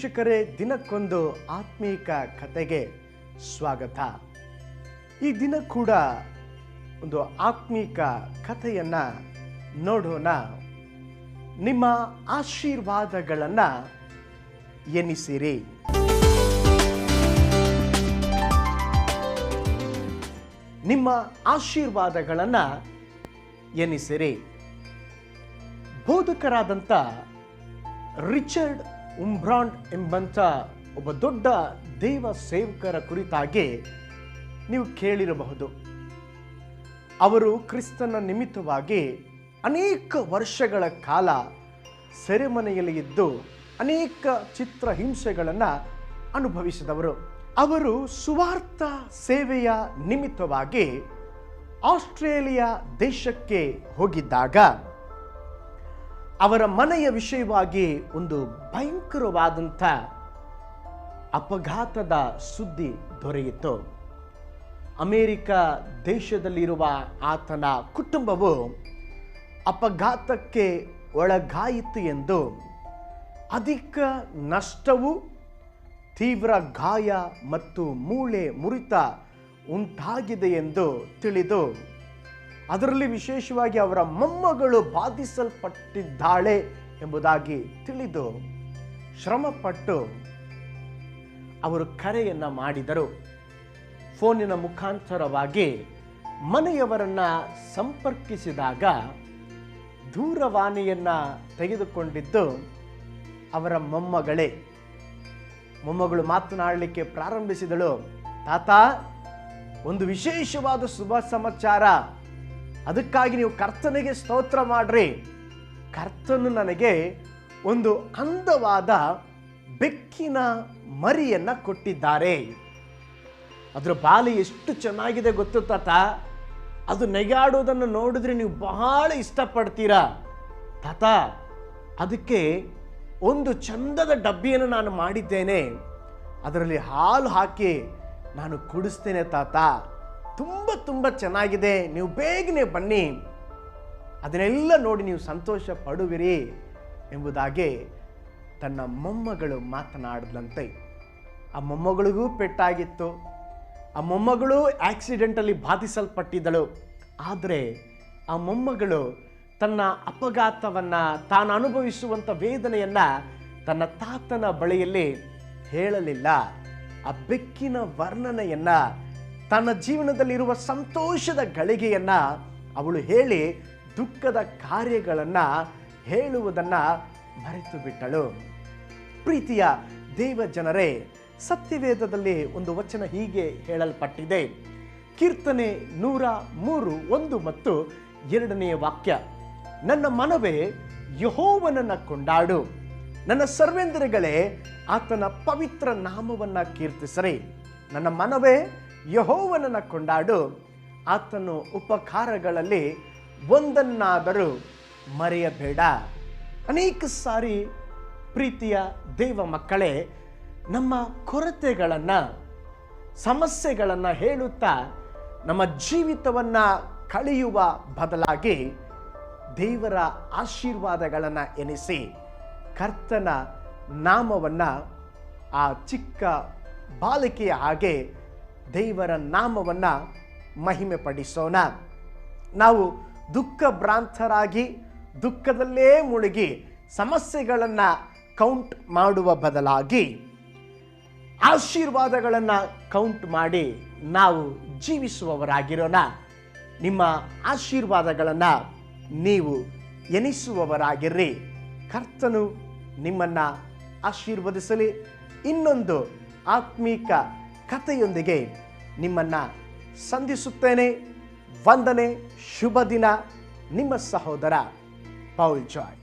ವೀಕ್ಷಕರೇ, ದಿನಕ್ಕೊಂದು ಆತ್ಮೀಕ ಕಥೆಗೆ ಸ್ವಾಗತ. ಈ ದಿನ ಕೂಡ ಒಂದು ಆತ್ಮೀಕ ಕಥೆಯನ್ನ ನೋಡೋಣ. ನಿಮ್ಮ ಆಶೀರ್ವಾದಗಳನ್ನು ಎನಿಸಿರಿ. ನಿಮ್ಮ ಆಶೀರ್ವಾದಗಳನ್ನು ಎನಿಸಿರಿ. ಬೋಧಕರಾದಂಥ ರಿಚರ್ಡ್ ಉಂಬ್ರಾಂಡ್ ಎಂಬಂಥ ಒಬ್ಬ ದೊಡ್ಡ ದೇವ ಸೇವಕರ ಕುರಿತಾಗಿ ನೀವು ಕೇಳಿರಬಹುದು. ಅವರು ಕ್ರಿಸ್ತನ ನಿಮಿತ್ತವಾಗಿ ಅನೇಕ ವರ್ಷಗಳ ಕಾಲ ಸೆರೆಮನೆಯಲ್ಲಿ ಇದ್ದು ಅನೇಕ ಚಿತ್ರಹಿಂಸೆಗಳನ್ನು ಅನುಭವಿಸಿದವರು. ಅವರು ಸುವಾರ್ಥ ಸೇವೆಯ ನಿಮಿತ್ತವಾಗಿ ಆಸ್ಟ್ರೇಲಿಯಾ ದೇಶಕ್ಕೆ ಹೋಗಿದ್ದಾಗ ಅವರ ಮನೆಯ ವಿಷಯವಾಗಿ ಒಂದು ಭಯಂಕರವಾದಂಥ ಅಪಘಾತದ ಸುದ್ದಿ ದೊರೆಯಿತು. ಅಮೇರಿಕ ದೇಶದಲ್ಲಿರುವ ಆತನ ಕುಟುಂಬವು ಅಪಘಾತಕ್ಕೆ ಒಳಗಾಯಿತು ಎಂದು, ಅಧಿಕ ನಷ್ಟವು, ತೀವ್ರ ಗಾಯ ಮತ್ತು ಮೂಳೆ ಮುರಿತ ಉಂಟಾಗಿದೆ ಎಂದು ತಿಳಿದು, ಅದರಲ್ಲಿ ವಿಶೇಷವಾಗಿ ಅವರ ಮೊಮ್ಮಗಳು ಬಾಧಿಸಲ್ಪಟ್ಟಿದ್ದಾಳೆ ಎಂಬುದಾಗಿ ತಿಳಿದು ಶ್ರಮಪಟ್ಟು ಅವರು ಕರೆಯನ್ನು ಮಾಡಿದರು. ಫೋನಿನ ಮುಖಾಂತರವಾಗಿ ಮನೆಯವರನ್ನು ಸಂಪರ್ಕಿಸಿದಾಗ ದೂರವಾಣಿಯನ್ನು ತೆಗೆದುಕೊಂಡಿದ್ದು ಅವರ ಮೊಮ್ಮಗಳು ಮಾತನಾಡಲಿಕ್ಕೆ ಪ್ರಾರಂಭಿಸಿದಳು. ತಾತ, ಒಂದು ವಿಶೇಷವಾದ ಶುಭ ಸಮಾಚಾರ, ಅದಕ್ಕಾಗಿ ನೀವು ಕರ್ತನಿಗೆ ಸ್ತೋತ್ರ ಮಾಡ್ರಿ. ಕರ್ತನು ನನಗೆ ಒಂದು ಅಂದವಾದ ಬೆಕ್ಕಿನ ಮರಿಯನ್ನು ಕೊಟ್ಟಿದ್ದಾರೆ. ಅದರ ಬಾಲಿ ಎಷ್ಟು ಚೆನ್ನಾಗಿದೆ ಗೊತ್ತು ತಾತ, ಅದು ನೆಗಾಡೋದನ್ನು ನೋಡಿದ್ರೆ ನೀವು ಬಹಳ ಇಷ್ಟಪಡ್ತೀರಾ ತಾತ. ಅದಕ್ಕೆ ಒಂದು ಚಂದದ ಡಬ್ಬಿಯನ್ನು ನಾನು ಮಾಡಿದ್ದೇನೆ, ಅದರಲ್ಲಿ ಹಾಲು ಹಾಕಿ ನಾನು ಕುಡಿಸ್ತೇನೆ ತಾತ. ತುಂಬ ಚೆನ್ನಾಗಿದೆ, ನೀವು ಬೇಗನೆ ಬನ್ನಿ, ಅದನ್ನೆಲ್ಲ ನೋಡಿ ನೀವು ಸಂತೋಷ ಪಡುವಿರಿ ಎಂಬುದಾಗಿ ತನ್ನ ಮೊಮ್ಮಗಳು ಮಾತನಾಡಿದಂತೆ. ಆ ಮೊಮ್ಮಗಳಿಗೂ ಪೆಟ್ಟಾಗಿತ್ತು. ಆ ಮೊಮ್ಮಗಳು ಆಕ್ಸಿಡೆಂಟಲ್ಲಿ ಬಾಧಿಸಲ್ಪಟ್ಟಿದ್ದಳು. ಆದರೆ ಆ ಮೊಮ್ಮಗಳು ತನ್ನ ಅಪಘಾತವನ್ನು, ತಾನು ಅನುಭವಿಸುವಂಥ ವೇದನೆಯನ್ನು ತನ್ನ ತಾತನ ಬಳಿಯಲ್ಲಿ ಹೇಳಲಿಲ್ಲ. ಆ ಬೆಕ್ಕಿನ ವರ್ಣನೆಯನ್ನು, ತನ್ನ ಜೀವನದಲ್ಲಿರುವ ಸಂತೋಷದ ಗಳಿಗೆಯನ್ನು ಅವಳು ಹೇಳಿ ದುಃಖದ ಕಾರ್ಯಗಳನ್ನು ಹೇಳುವುದನ್ನು ಮರೆತು ಬಿಟ್ಟಳು. ಪ್ರೀತಿಯ ದೇವ ಜನರೇ, ಸತ್ಯವೇದದಲ್ಲಿ ಒಂದು ವಚನ ಹೀಗೆ ಹೇಳಲ್ಪಟ್ಟಿದೆ. ಕೀರ್ತನೆ 103 1 ಮತ್ತು 2ನೇ ವಾಕ್ಯ, ನನ್ನ ಮನವೇ ಯೆಹೋವನನ್ನು ಕೊಂಡಾಡು, ನನ್ನ ಸರ್ವೇಂದ್ರಗಳೇ ಆತನ ಪವಿತ್ರ ನಾಮವನ್ನು ಕೀರ್ತಿಸರಿ. ನನ್ನ ಮನವೇ ಯೆಹೋವನನ್ನು ಕೊಂಡಾಡು, ಆತನ ಉಪಕಾರಗಳಲ್ಲಿ ಒಂದನ್ನಾದರೂ ಮರೆಯಬೇಡ. ಅನೇಕ ಸಾರಿ ಪ್ರೀತಿಯ ದೇವ ಮಕ್ಕಳೇ, ನಮ್ಮ ಕೊರತೆಗಳನ್ನು, ಸಮಸ್ಯೆಗಳನ್ನು ಹೇಳುತ್ತಾ ನಮ್ಮ ಜೀವಿತವನ್ನು ಕಳೆಯುವ ಬದಲಾಗಿ ದೇವರ ಆಶೀರ್ವಾದಗಳನ್ನು ಎನಿಸಿ ಕರ್ತನ ನಾಮವನ್ನು, ಆ ಚಿಕ್ಕ ಬಾಲಿಕೆಯ ಹಾಗೆ ದೇವರ ನಾಮವನ್ನು ಮಹಿಮೆ ಪಡಿಸೋಣ. ನಾವು ದುಃಖಭ್ರಾಂತರಾಗಿ ದುಃಖದಲ್ಲೇ ಮುಳುಗಿ ಸಮಸ್ಯೆಗಳನ್ನು ಕೌಂಟ್ ಮಾಡುವ ಬದಲಾಗಿ ಆಶೀರ್ವಾದಗಳನ್ನು ಕೌಂಟ್ ಮಾಡಿ ನಾವು ಜೀವಿಸುವವರಾಗಿರೋಣ. ನಿಮ್ಮ ಆಶೀರ್ವಾದಗಳನ್ನು ನೀವು ಎನಿಸುವವರಾಗಿರ್ರಿ. ಕರ್ತನು ನಿಮ್ಮನ್ನು ಆಶೀರ್ವದಿಸಲಿ. ಇನ್ನೊಂದು ಆತ್ಮೀಕ ಕಥೆಯೊಂದಿಗೆ ನಿಮ್ಮನ್ನು ಸಂಧಿಸುತ್ತೇನೆ. ವಂದನೆ, ಶುಭ ದಿನ. ನಿಮ್ಮ ಸಹೋದರ ಪೌಲ್ ಜಾಯ್.